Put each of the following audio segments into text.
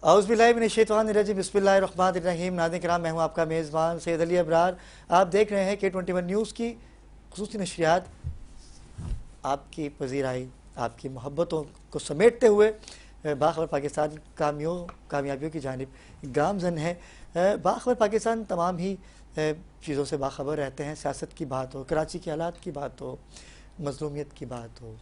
اعوذ باللہ من الشیطان الرجیم بسم اللہ الرحمن الرحیم۔ ناظرین کرام، میں ہوں آپ کا میزبان سید علی ابرار۔ آپ دیکھ رہے ہیں K21 نیوز کی خصوصی نشریات، آپ کی پذیرائی، آپ کی محبتوں کو سمیٹتے ہوئے باخبر پاکستان کامیابیوں کی جانب گامزن ہے۔ باخبر پاکستان تمام ہی چیزوں سے باخبر رہتے ہیں، سیاست کی بات ہو، کراچی کے حالات کی بات ہو، مظلومیت کی بات ہو،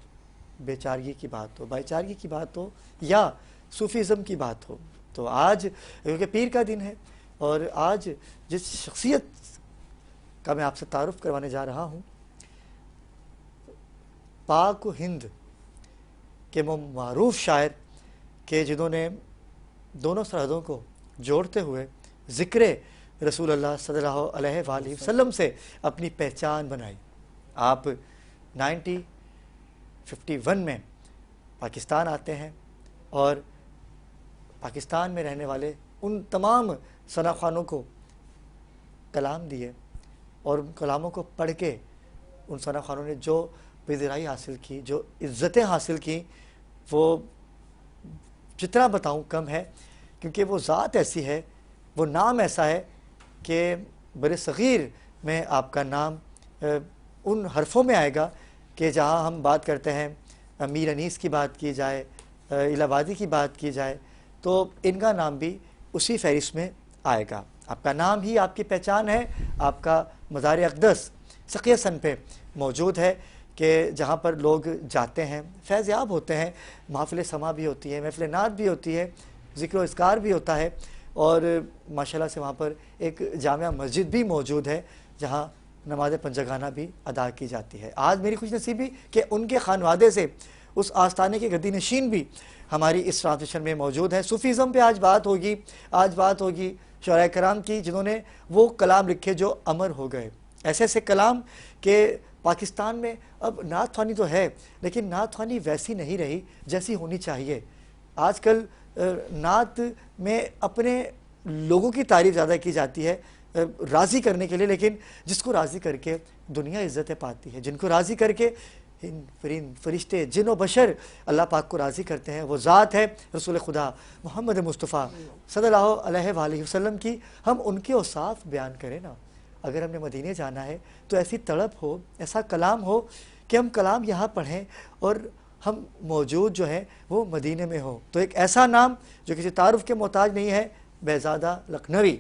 بے چارگی کی بات ہو، بھائی چارگی کی بات ہو، یا صوفیزم کی بات ہو۔ تو آج کیونکہ پیر کا دن ہے، اور آج جس شخصیت کا میں آپ سے تعارف کروانے جا رہا ہوں، پاک و ہند کے معروف شاعر کہ جنہوں نے دونوں سرحدوں کو جوڑتے ہوئے ذکر رسول اللہ صلی اللہ علیہ وآلہ وسلم سے اپنی پہچان بنائی۔ آپ 1951 میں پاکستان آتے ہیں، اور پاکستان میں رہنے والے ان تمام ثنا خوانوں کو کلام دیے، اور ان کلاموں کو پڑھ کے ان ثنا خوانوں نے جو پذیرائی حاصل کی، جو عزتیں حاصل کی، وہ جتنا بتاؤں کم ہے، کیونکہ وہ ذات ایسی ہے، وہ نام ایسا ہے کہ بر صغیر میں آپ کا نام ان حرفوں میں آئے گا کہ جہاں ہم بات کرتے ہیں میر انیس کی بات کی جائے، الہ آبادی کی بات کی جائے، تو ان کا نام بھی اسی فہرست میں آئے گا۔ آپ کا نام ہی آپ کی پہچان ہے۔ آپ کا مزار اقدس سقیہ سن پہ موجود ہے کہ جہاں پر لوگ جاتے ہیں، فیض یاب ہوتے ہیں، محفل سما بھی ہوتی ہے، محفل نعت بھی ہوتی ہے، ذکر و اذکار بھی ہوتا ہے، اور ماشاءاللہ سے وہاں پر ایک جامع مسجد بھی موجود ہے جہاں نماز پنجگانہ بھی ادا کی جاتی ہے۔ آج میری خوش نصیبی کہ ان کے خانوادے سے اس آستانے کے گدی نشین بھی ہماری اس ٹرانسمیشن میں موجود ہے۔ صوفیزم پہ آج بات ہوگی شعراء کرام کی، جنہوں نے وہ کلام لکھے جو امر ہو گئے، ایسے ایسے کلام کہ پاکستان میں اب نعت خوانی تو ہے، لیکن نعت خوانی ویسی نہیں رہی جیسی ہونی چاہیے۔ آج کل نعت میں اپنے لوگوں کی تعریف زیادہ کی جاتی ہے راضی کرنے کے لیے، لیکن جس کو راضی کر کے دنیا عزتیں پاتی ہے، جن کو راضی کر کے فرشتے، فرشتے، جن و بشر اللہ پاک کو راضی کرتے ہیں، وہ ذات ہے رسول خدا محمد مصطفیٰ صلی اللہ علیہ وآلہ وسلم کی۔ ہم ان کے اوصاف بیان کریں نا۔ اگر ہم نے مدینے جانا ہے تو ایسی تڑپ ہو، ایسا کلام ہو کہ ہم کلام یہاں پڑھیں اور ہم موجود جو ہیں وہ مدینے میں ہوں۔ تو ایک ایسا نام جو کسی تعارف کے محتاج نہیں ہے، بہزادہ لکھنوی،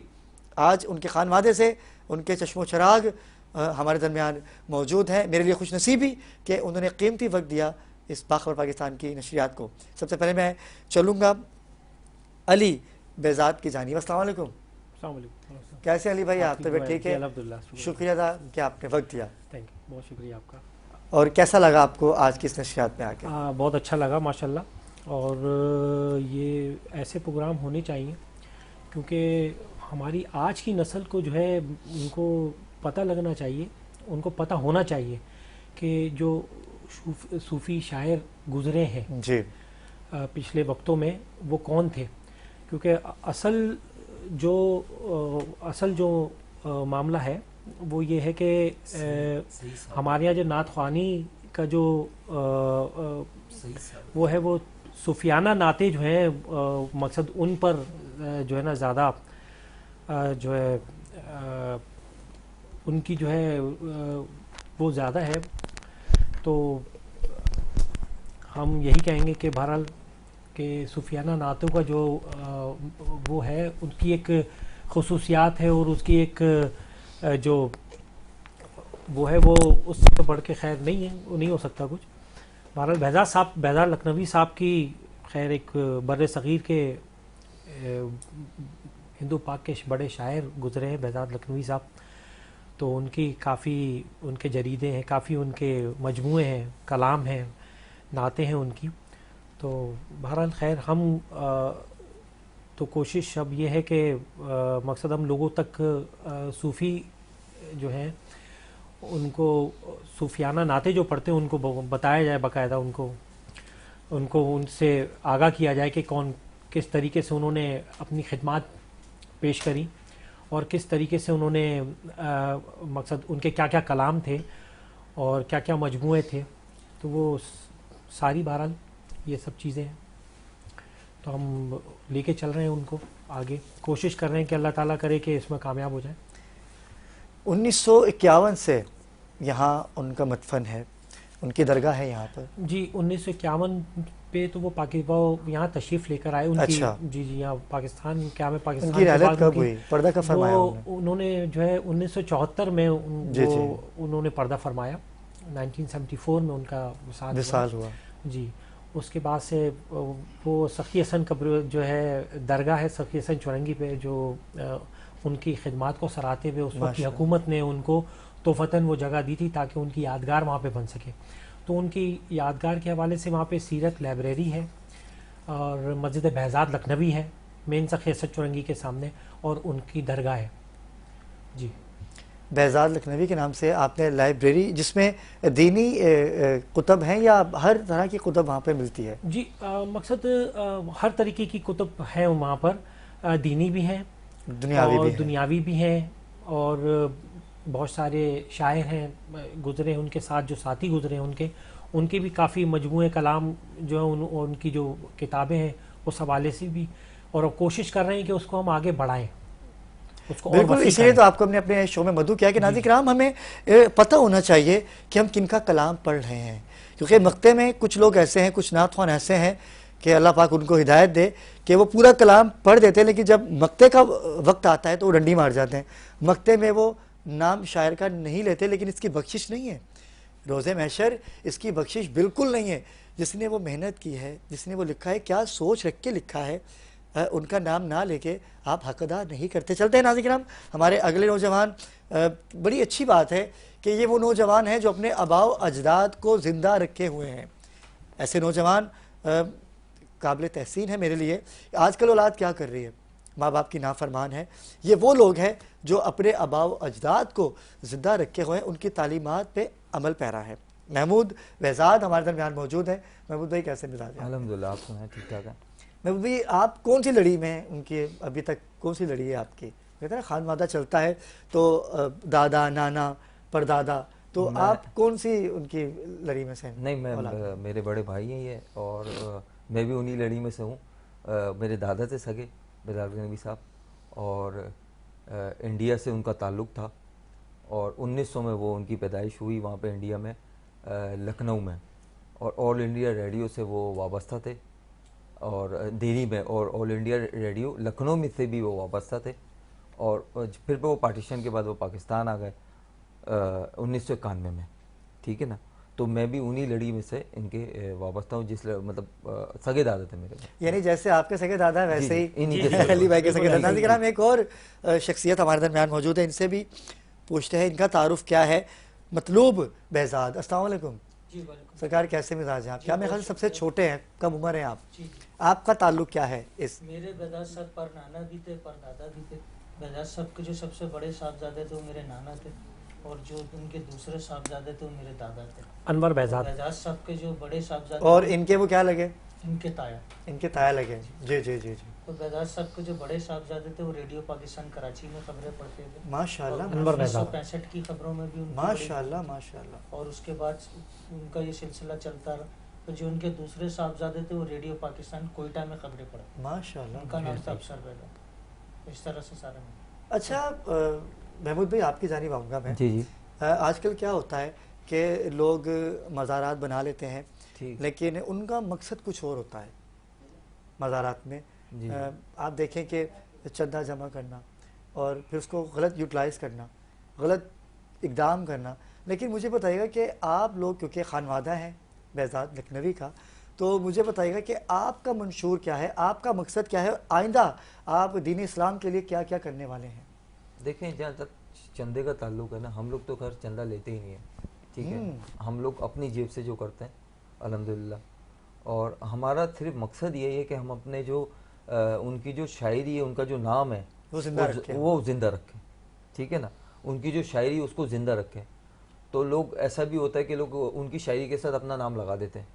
آج ان کے خانوادے سے ان کے چشم و چراغ ہمارے درمیان موجود ہیں۔ میرے لیے خوش نصیبی کہ انہوں نے قیمتی وقت دیا اس باخبر پاکستان کی نشریات کو۔ سب سے پہلے میں چلوں گا علی بہزاد کی جانب۔ السلام علیکم۔ السلام علیکم۔ کیسے علی بھائی؟ آپ طبیعت ٹھیک ہے؟ الحمدللہ، شکریہ تھا کہ آپ نے وقت دیا۔ تھینک یو، بہت شکریہ آپ کا۔ اور کیسا لگا آپ کو آج کی اس نشریات میں آ کے؟ بہت اچھا لگا ماشاءاللہ، اور یہ ایسے پروگرام ہونے چاہیے، کیونکہ ہماری آج کی نسل کو جو ہے ان کو پتہ لگنا چاہیے، ان کو پتہ ہونا چاہیے کہ جو صوفی شاعر گزرے ہیں جی پچھلے وقتوں میں وہ کون تھے، کیونکہ اصل جو معاملہ ہے وہ یہ ہے کہ ہمارے یہاں جو نعت خوانی کا جو وہ ہے، وہ صوفیانہ نعتیں جو ہیں، مقصد ان پر جو ہے نا زیادہ جو ہے ان کی جو ہے وہ زیادہ ہے۔ تو ہم یہی کہیں گے کہ بہرحال کہ صوفیانہ نعتوں کا جو وہ ہے، ان کی ایک خصوصیات ہے، اور اس کی ایک جو وہ ہے، وہ اس سے تو بڑھ کے خیر نہیں ہے، وہ نہیں ہو سکتا کچھ۔ بہرحال بہزاد لکھنوی صاحب کی خیر ایک بر صغیر کے ہندو پاک کے بڑے شاعر گزرے ہیں بہزاد لکھنوی صاحب، تو ان کی کافی ان کے جریدے ہیں، کافی ان کے مجموعے ہیں، کلام ہیں، نعتیں ہیں ان کی۔ تو بہرحال خیر ہم تو کوشش اب یہ ہے کہ مقصد ہم لوگوں تک صوفی جو ہیں ان کو صوفیانہ نعتیں جو پڑھتے ہیں ان کو بتایا جائے، باقاعدہ ان کو ان سے آگاہ کیا جائے کہ کس طریقے سے انہوں نے اپنی خدمات پیش کری، اور کس طریقے سے انہوں نے مقصد ان کے کیا کیا کلام تھے اور کیا کیا مجموعے تھے۔ تو وہ ساری بہرحال یہ سب چیزیں ہیں۔ تو ہم لے کے چل رہے ہیں ان کو آگے, کوشش کر رہے ہیں کہ اللہ تعالیٰ کرے کہ اس میں کامیاب ہو جائیں. 1951 سے یہاں ان کا مدفن ہے, ان کی درگاہ ہے یہاں پر. جی 1951 پہ تو وہ یہاں تشریف لے کر آئے ان کی. اچھا. جی یہاں پاکستان, کیا میں پاکستان ان کی رحلت کب ہوئی, پردہ کب فرمایا انہوں نے جو ہے 1974 میں انہوں نے پردہ فرمایا. 1974 میں ان کا وصال ہوا. جی اس کے بعد سے وہ سخی حسن قبر جو ہے درگاہ ہے سخی حسن چورنگی پہ, جو ان کی خدمات کو سراہتے ہوئے اس وقت کی حکومت نے ان کو توفتاً وہ جگہ دی تھی تاکہ ان کی یادگار وہاں پہ بن سکے. تو ان کی یادگار کے حوالے سے وہاں پہ سیرت لائبریری ہے اور مسجد بہزاد لکھنوی ہے مین سخی حسن چورنگی کے سامنے, اور ان کی درگاہ ہے. جی بہزاد لکھنوی کے نام سے آپ نے لائبریری, جس میں دینی کتب ہیں یا ہر طرح کی کتب وہاں پہ ملتی ہے؟ جی مقصد ہر طریقے کی کتب ہیں وہاں پر, دینی بھی ہیں, دنیاوی بھی ہیں, اور بہت سارے شاعر ہیں گزرے ان کے ساتھ, جو ساتھی گزرے ہیں ان کے بھی کافی مجموعے کلام جو ہیں ان کی جو کتابیں ہیں اس حوالے سے بھی, اور کوشش کر رہے ہیں کہ اس کو ہم آگے بڑھائیں. بالکل, اسی لیے تو آپ کو ہم نے اپنے شو میں مدعو کیا کہ ناظرین کرام ہمیں پتہ ہونا چاہیے کہ ہم کن کا کلام پڑھ رہے ہیں, کیونکہ مقطع میں کچھ لوگ ایسے ہیں, کچھ نعت خوان ایسے ہیں کہ اللہ پاک ان کو ہدایت دے کہ وہ پورا کلام پڑھ دیتے ہیں, لیکن جب مقطع کا وقت آتا ہے تو وہ ڈنڈی مار جاتے ہیں. مقطع میں وہ نام شاعر کا نہیں لیتے, لیکن اس کی بخشش نہیں ہے, روز محشر اس کی بخشش بالکل نہیں ہے. جس نے وہ محنت کی ہے, جس نے وہ لکھا ہے, کیا سوچ رکھ کے لکھا ہے, ان کا نام نہ لے کے آپ حق ادا نہیں کرتے. چلتے ہیں ناظرین کرام, ہمارے اگلے نوجوان, بڑی اچھی بات ہے کہ یہ وہ نوجوان ہیں جو اپنے آباء و اجداد کو زندہ رکھے ہوئے ہیں. ایسے نوجوان قابل تحسین ہے میرے لیے. آج کل اولاد کیا کر رہی ہے, ماں باپ کی نافرمان ہے. یہ وہ لوگ ہیں جو اپنے آباء و اجداد کو زندہ رکھے ہوئے ہیں, ان کی تعلیمات پہ عمل پیرا ہے. محمود بہزاد ہمارے درمیان موجود ہیں. محمود بھائی کیسے مزاج ہیں؟ الحمدللہ, آپ سنائیں, ٹھیک ٹھاک ہے. محمود بھائی آپ کون سی لڑی میں ہیں ان کی, ابھی تک کون سی لڑی ہے آپ کی؟ کہتے ہیں خانوادہ چلتا ہے تو دادا, نانا, پردادا, تو آپ کون سی ان کی لڑی میں سے ہیں؟ نہیں, میرے بڑے بھائی ہیں یہ, اور میں بھی انہی لڑی میں سے ہوں. میرے دادا سے سگے بہزاد لکھنوی صاحب, اور انڈیا سے ان کا تعلق تھا, اور 1900 میں وہ ان کی پیدائش ہوئی وہاں پہ انڈیا میں, لکھنؤ میں, اور آل انڈیا ریڈیو سے وہ وابستہ تھے, اور دہلی میں, اور آل انڈیا ریڈیو لکھنؤ میں سے بھی وہ وابستہ تھے, اور پھر وہ پارٹیشن کے بعد وہ پاکستان آ گئے 1991 میں, ٹھیک ہے نا. تو میں بھی انہی لڑی میں سے ان کے وابستہ ہوں, جس مطلب سگے دادا تھے میرے. یعنی جیسے آپ کے سگے دادا ویسے ہی علی بھائی کے سگے دادا. ناظرین ایک اور شخصیت ہمارے درمیان موجود ہے, ان سے بھی پوچھتے ہیں ان کا تعارف کیا ہے. مطلوب بہزاد, السلام علیکم. جی وعلیکم سرکار کیسے مزاج ہیں آپ؟ کیا میرے خیال سب سے چھوٹے ہیں, کم عمر ہیں آپ, آپ کا تعلق کیا ہے اس؟ میرے بہزاد صاحب پر نانا بھی تھے, پر دادا بھی تھے. بہزاد صاحب کے جو سب سے بڑے صاحبزادے تھے وہ میرے نانا تھے, اور جو ان کے دوسرے صاحبزادے تھے وہ میرے دادا تھے, انور بہزاد. بہزاد صاحب کے جو بڑے صاحبزادے, اور ان کے وہ کیا لگے؟ ان کے تایا. ان کے تایا لگے. جی جی جی جی. تو بہزاد صاحب کے جو بڑے صاحبزادے تھے وہ ریڈیو پاکستان کراچی میں خبریں پڑھتے تھے. ماشاءاللہ. انور بہزاد 1965 کی خبروں میں بھی ان کی ماشاءاللہ ماشاءاللہ. اور اس کے بعد ان کا یہ سلسلہ چلتا رہا. تو جو ان کے دوسرے صاحبزادے تھے وہ ریڈیو پاکستان کوئٹہ میں خبریں پڑھتے. ماشاءاللہ. ان کا نام تھا افسر بہزاد. اس طرح سے سارے میں. اچھا محمود بھائی آپ کی جانب آؤں گا میں. جی جی. آج کل کیا ہوتا ہے کہ لوگ مزارات بنا لیتے ہیں, لیکن ان کا مقصد کچھ اور ہوتا ہے مزارات میں. آپ دیکھیں کہ چندہ جمع کرنا اور پھر اس کو غلط یوٹیلائز کرنا, غلط اقدام کرنا. لیکن مجھے بتائیے گا کہ آپ لوگ کیونکہ خانوادہ ہیں بہزاد لکھنوی کا, تو مجھے بتائیے گا کہ آپ کا منشور کیا ہے, آپ کا مقصد کیا ہے, آئندہ آپ دین اسلام کے لیے کیا کیا کرنے والے ہیں؟ دیکھیں, جہاں تک چندے کا تعلق ہے نا, ہم لوگ تو خیر چندہ لیتے ہی نہیں ہیں, ٹھیک ہے. ہم لوگ اپنی جیب سے جو کرتے ہیں الحمدللہ, اور ہمارا صرف مقصد یہ ہے کہ ہم اپنے جو ان کی جو شاعری ہے, ان کا جو نام ہے وہ زندہ رکھیں, ٹھیک ہے نا. ان کی جو شاعری اس کو زندہ رکھیں. تو لوگ ایسا بھی ہوتا ہے کہ لوگ ان کی شاعری کے ساتھ اپنا نام لگا دیتے ہیں.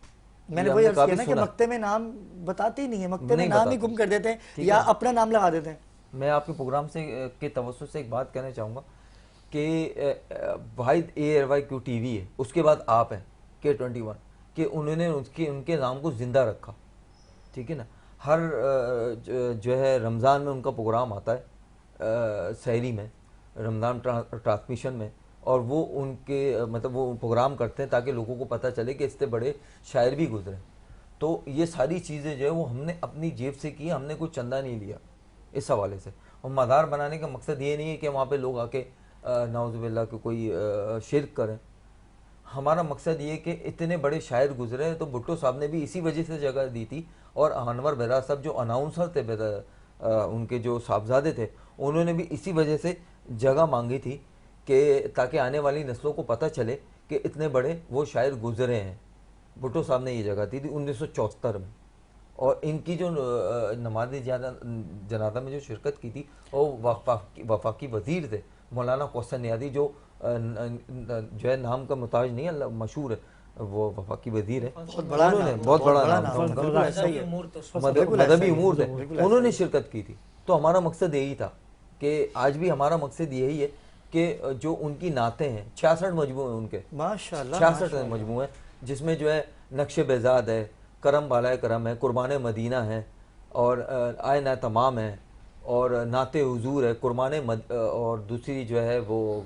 میں نے وہی عرض کیا نا کہ مقطع میں نام بتاتے ہی نہیں ہیں, مقطع میں نام ہی گم کر دیتے ہیں یا اپنا نام لگا دیتے ہیں. میں آپ کے پروگرام سے کے توسط سے ایک بات کہنا چاہوں گا کہ واحد ARYQ ٹی وی ہے, اس کے بعد آپ ہیں K21, کہ انہوں نے ان کے نام کو زندہ رکھا, ٹھیک ہے نا. ہر جو ہے رمضان میں ان کا پروگرام آتا ہے سحری میں، رمضان ٹرانسمیشن میں، اور وہ ان کے مطلب وہ پروگرام کرتے ہیں تاکہ لوگوں کو پتہ چلے کہ اس سے بڑے شاعر بھی گزرے. تو یہ ساری چیزیں جو ہے وہ ہم نے اپنی جیب سے کی، ہم نے کوئی چندہ نہیں لیا اس حوالے سے. اور مزار بنانے کا مقصد یہ نہیں ہے کہ وہاں پہ لوگ آ کے نعوذ باللہ کہ کوئی شرک کریں. ہمارا مقصد یہ کہ اتنے بڑے شاعر گزرے، تو بھٹو صاحب نے بھی اسی وجہ سے جگہ دی تھی، اور انور بیضا صاحب جو اناؤنسر تھے ان کے جو صاحبزادے تھے، انہوں نے بھی اسی وجہ سے جگہ مانگی تھی کہ تاکہ آنے والی نسلوں کو پتہ چلے کہ اتنے بڑے وہ شاعر گزرے ہیں. بھٹو صاحب نے یہ جگہ دی تھی 1974 میں. اور ان کی جو نماز جنازہ میں جو شرکت کی تھی وہ وفاقی وزیر تھے مولانا کوثر نیازی، جو ہے نام کا محتاج نہیں ہے، مشہور ہے، وہ وفاقی وزیر ہے، بہت بڑا نام تھا ان کا، مذہبی امور تھے، انہوں نے شرکت کی تھی. تو ہمارا مقصد یہی تھا کہ آج بھی ہمارا مقصد یہی ہے کہ جو ان کی نعتیں ہیں، 66 مجموعے ہیں ان کے، ماشاءاللہ 66 مجموعے ہیں، جس میں جو ہے نقش بیزاد ہے، کرم بالائے کرم ہے، قربان مدینہ ہے، اور آئے نہ تمام ہے، اور نعت حضور ہے، قربان اور دوسری جو ہے وہ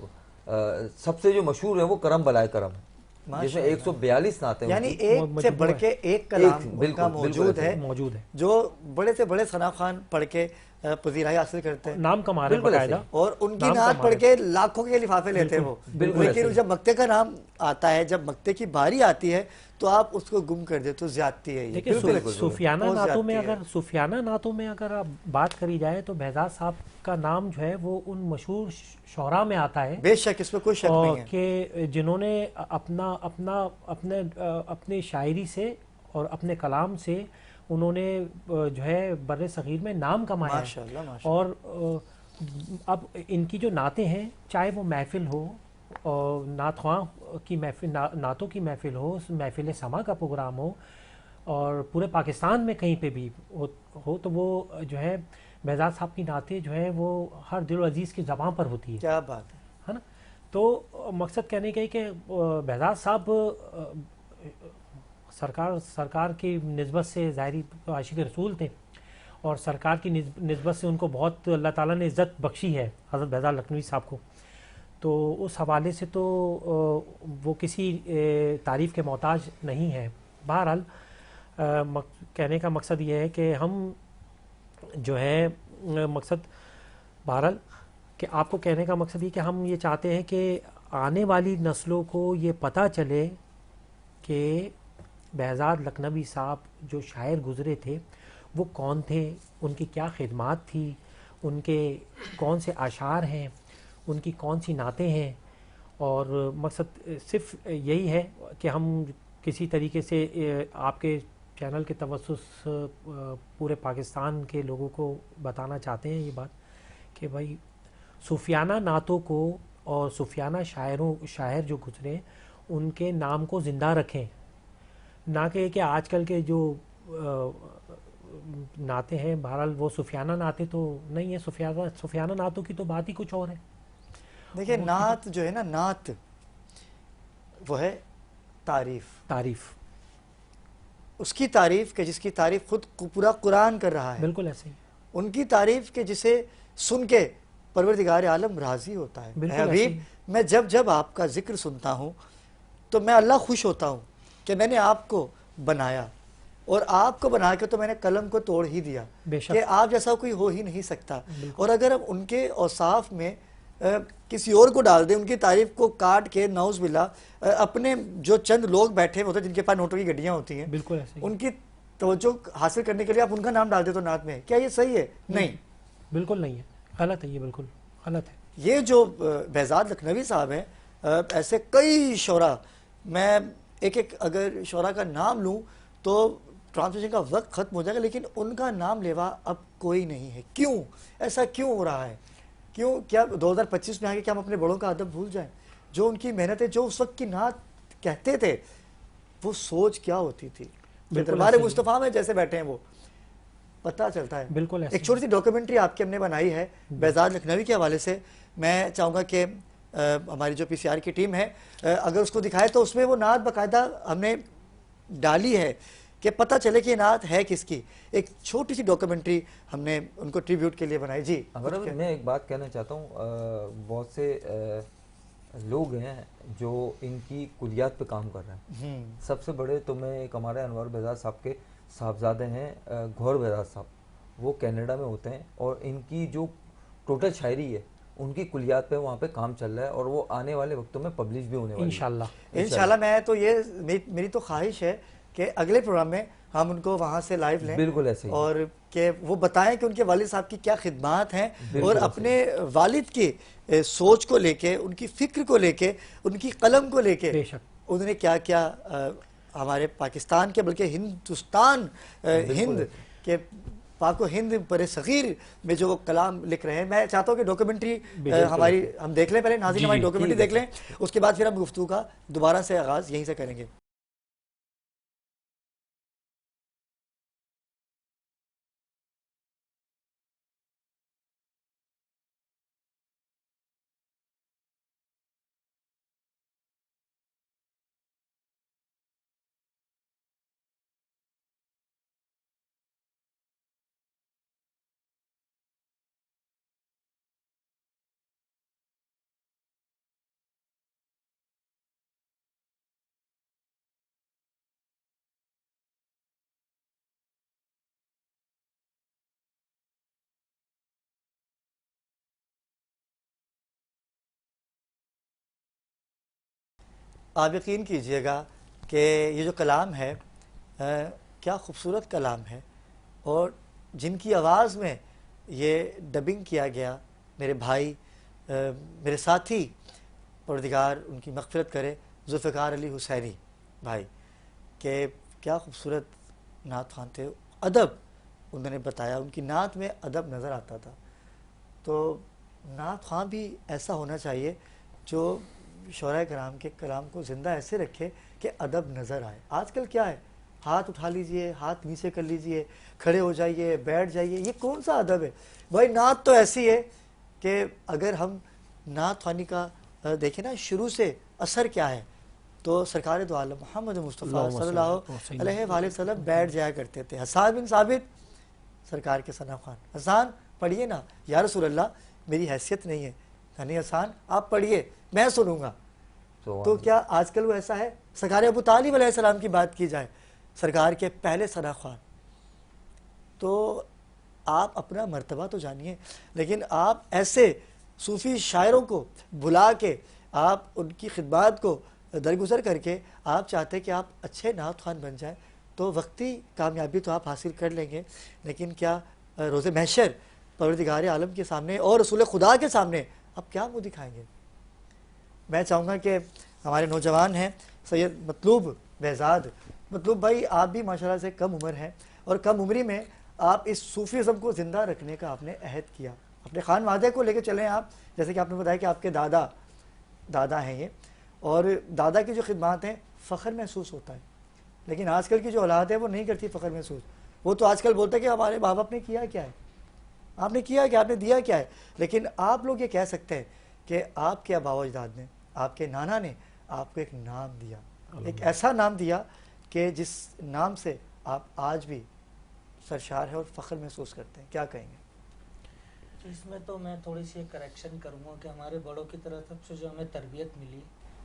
سب سے جو مشہور ہے وہ کرم بالائے کرم ہے، جس میں 142 نعتیں، یعنی ایک سے بڑھ کے ایک کلام ان کا موجود ہے جو بڑے سے بڑے ثنا خوان پڑھ کے پذیرائی حاصل کرتے ہیں، نام کما رہے ہیں باقاعدہ، اور ان کی نعت پڑھ کے لاکھوں کے لفافے لیتے ہیں وہ. لیکن جب مقتے کا نام آتا ہے، جب مقتے کی باری آتی ہے تو آپ اس کو گم کر دے تو زیادتی ہے. دیکھیں صوفیانہ نعتوں میں اگر آپ بات کری جائے تو بہزاد صاحب کا نام جو ہے وہ ان مشہور شعراء میں آتا ہے، بے شک اس میں کوئی شک نہیں ہے، کہ جنہوں نے اپنے شاعری سے اور اپنے کلام سے انہوں نے جو ہے بر صغیر میں نام کمایا ہے. اور اب ان کی جو نعتیں ہیں، چاہے وہ محفل ہو اور نعت خواں کی محفل، نعتوں کی محفل ہو، محفل سما کا پروگرام ہو، اور پورے پاکستان میں کہیں پہ بھی ہو، تو وہ جو ہے بہزاد صاحب کی نعتیں جو ہے وہ ہر دل و عزیز کی زبان پر ہوتی ہے. کیا بات ہے نا. تو مقصد کہنے کا کہ بہزاد صاحب سرکار کی نسبت سے ظاہری عاشق رسول تھے، اور سرکار کی نسبت سے ان کو بہت اللہ تعالیٰ نے عزت بخشی ہے حضرت بہزاد لکھنوی صاحب کو. تو اس حوالے سے تو وہ کسی تعریف کے محتاج نہیں ہے. بہرحال کہنے کا مقصد یہ ہے کہ ہم جو ہے بہرحال کہ آپ کو کہنے کا مقصد یہ کہ ہم یہ چاہتے ہیں کہ آنے والی نسلوں کو یہ پتہ چلے کہ بہزاد لکھنوی صاحب جو شاعر گزرے تھے وہ کون تھے، ان کی کیا خدمات تھی، ان کے کون سے اشعار ہیں، ان کی کون سی نعتیں ہیں. اور مقصد صرف یہی ہے کہ ہم کسی طریقے سے آپ کے چینل کے توسط پورے پاکستان کے لوگوں کو بتانا چاہتے ہیں یہ بات کہ بھائی صوفیانہ نعتوں کو اور صوفیانہ شاعر جو گزرے ان کے نام کو زندہ رکھیں، نہ کہ آج کل کے جو نعتیں ہیں بہرحال وہ صوفیانہ نعتیں تو نہیں ہیں. صوفیانہ نعتوں کی تو بات ہی کچھ اور ہے. دیکھیں نعت جو ہے نا، نعت وہ ہے تعریف، اس کی تعریف کہ جس کی تعریف خود پورا قرآن کر رہا ہے، بالکل ایسے ہی. ان کی تعریف کہ جسے سن کے پروردگار عالم راضی ہوتا ہے. حبیب میں جب آپ کا ذکر سنتا ہوں تو میں اللہ خوش ہوتا ہوں کہ میں نے آپ کو بنایا، اور آپ کو بنا کے تو میں نے قلم کو توڑ ہی دیا کہ آپ جیسا کوئی ہو ہی نہیں سکتا. اور اگر ہم ان کے اوصاف میں کسی اور کو ڈال دیں، ان کی تعریف کو کاٹ کے نعوذ باللہ اپنے جو چند لوگ بیٹھے ہوتے ہیں جن کے پاس نوٹوں کی گڈیاں ہوتی ہیں، بالکل ایسے ان کی توجہ حاصل کرنے کے لیے آپ ان کا نام ڈال دیں تو نعت میں، کیا یہ صحیح ہے؟ نہیں، بالکل نہیں ہے، غلط ہے، یہ بالکل غلط ہے. یہ جو بہزاد لکھنوی صاحب ہیں، ایسے کئی شعراء، میں ایک اگر شعراء کا نام لوں تو ٹرانسلیشن کا وقت ختم ہو جائے گا، لیکن ان کا نام لیوا اب کوئی نہیں ہے. کیوں ایسا کیوں ہو رہا ہے؟ کیوں؟ کیا 2025 میں آگے کیا ہم اپنے بڑوں کا ادب بھول جائیں؟ جو ان کی محنتیں، جو اس وقت کی نعت کہتے تھے، وہ سوچ کیا ہوتی تھی؟ دربار مصطفیٰ میں جیسے بیٹھے ہیں وہ پتہ چلتا ہے. بالکل ایک چھوٹی سی ڈاکیومنٹری آپ کی ہم نے بنائی ہے بہزاد لکھنوی کے حوالے سے. میں چاہوں گا کہ ہماری جو پی سی آر کی ٹیم ہے اگر اس کو دکھائے تو اس میں وہ نعت باقاعدہ ہم نے ڈالی ہے کہ پتہ چلے کہ یہ نعت ہے کس کی. ایک چھوٹی سی ڈاکومنٹری ہم نے ان کو ٹریبیوٹ کے لیے بنائی. جی اگر میں ایک بات کہنا چاہتا ہوں, بہت سے لوگ ہیں جو ان کی کلیات پہ کام کر رہے ہیں. سب سے بڑے تو میں ایک ہمارے انور بہزاد صاحب کے صاحبزادے ہیں گھور بہزاد صاحب, وہ کینیڈا میں ہوتے ہیں, اور ان کی جو ٹوٹل شاعری ہے ان کی کلیات پہ وہاں پہ کام چل رہا ہے, اور وہ آنے والے وقتوں میں پبلش بھی ہونے والی ہے انشاءاللہ. میں تو یہ میری تو خواہش ہے کہ اگلے پروگرام میں ہم ان کو وہاں سے لائیو لیں, بالکل ایسے ہی, اور کہ وہ بتائیں کہ ان کے والد صاحب کی کیا خدمات ہیں, اور اپنے والد کی سوچ کو لے کے, ان کی فکر کو لے کے, ان کی قلم کو لے کے انہوں نے کیا کیا ہمارے پاکستان کے بلکہ ہندوستان ہند کے پاک و ہند بر صغیر میں جو وہ کلام لکھ رہے ہیں. میں چاہتا ہوں کہ ڈاکومنٹری ہماری ہم دیکھ لیں, پہلے ناظرین ہماری ڈاکومنٹری دیکھ لیں, اس کے بعد پھر ہم گفتگو کا دوبارہ سے آغاز یہیں سے کریں گے. آپ یقین کیجئے گا کہ یہ جو کلام ہے کیا خوبصورت کلام ہے, اور جن کی آواز میں یہ ڈبنگ کیا گیا, میرے بھائی, میرے ساتھی, پروردگار ان کی مغفرت کرے, ذوالفقار علی حسینی بھائی, کہ کیا خوبصورت نعت خوان تھے. ادب انہوں نے بتایا, ان کی نعت میں ادب نظر آتا تھا. تو نعت خواں بھی ایسا ہونا چاہیے جو شعراء کرام کے کلام کو زندہ ایسے رکھے کہ ادب نظر آئے. آج کل کیا ہے, ہاتھ اٹھا لیجئے, ہاتھ نیچے کر لیجئے, کھڑے ہو جائیے, بیٹھ جائیے, یہ کون سا ادب ہے بھائی؟ نعت تو ایسی ہے کہ اگر ہم نعت خوانی کا دیکھیں نا شروع سے اثر کیا ہے, تو سرکار دو عالم محمد مصطفیٰ صلی اللہ علیہ وآلہ وسلم بیٹھ جایا کرتے تھے. حسان بن ثابت سرکار کے ثنا خوان, حسان پڑھیے نا, یا رسول اللہ میری حیثیت نہیں ہے, نہیں حسان آپ پڑھیے میں سنوں گا. تو کیا آج کل وہ ایسا ہے؟ سرکار ابو طالب علیہ السلام کی بات کی جائے, سرکار کے پہلے ثنا خوان, تو آپ اپنا مرتبہ تو جانیے, لیکن آپ ایسے صوفی شاعروں کو بلا کے, آپ ان کی خدمات کو درگزر کر کے آپ چاہتے کہ آپ اچھے نعت خوان بن جائیں, تو وقتی کامیابی تو آپ حاصل کر لیں گے, لیکن کیا روز محشر پروردگار عالم کے سامنے اور رسول خدا کے سامنے آپ کیا منہ دکھائیں گے؟ میں چاہوں گا کہ ہمارے نوجوان ہیں سید مطلوب بہزاد, مطلوب بھائی آپ بھی ماشاءاللہ سے کم عمر ہیں, اور کم عمری میں آپ اس صوفیزم کو زندہ رکھنے کا آپ نے عہد کیا, اپنے خان وادے کو لے کے چلیں آپ. جیسے کہ آپ نے بتایا کہ آپ کے دادا ہیں یہ, اور دادا کی جو خدمات ہیں فخر محسوس ہوتا ہے, لیکن آج کل کی جو اولاد ہے وہ نہیں کرتی فخر محسوس. وہ تو آج کل بولتا ہے کہ ہمارے ماں باپ نے کیا کیا ہے, آپ نے کیا کیا, آپ نے دیا کیا ہے. لیکن آپ لوگ یہ کہہ سکتے ہیں کہ آپ کے آباء و اجداد نے, آپ کے نانا نے آپ کو ایک نام دیا, ایک ایسا نام دیا کہ جس نام سے آپ آج بھی سرشار ہیں اور فخر محسوس کرتے ہیں. کیا کہیں گے اس میں؟ تو میں تھوڑی سی کریکشن کروں گا کہ ہمارے بڑوں کی طرف سے جو ہمیں تربیت ملی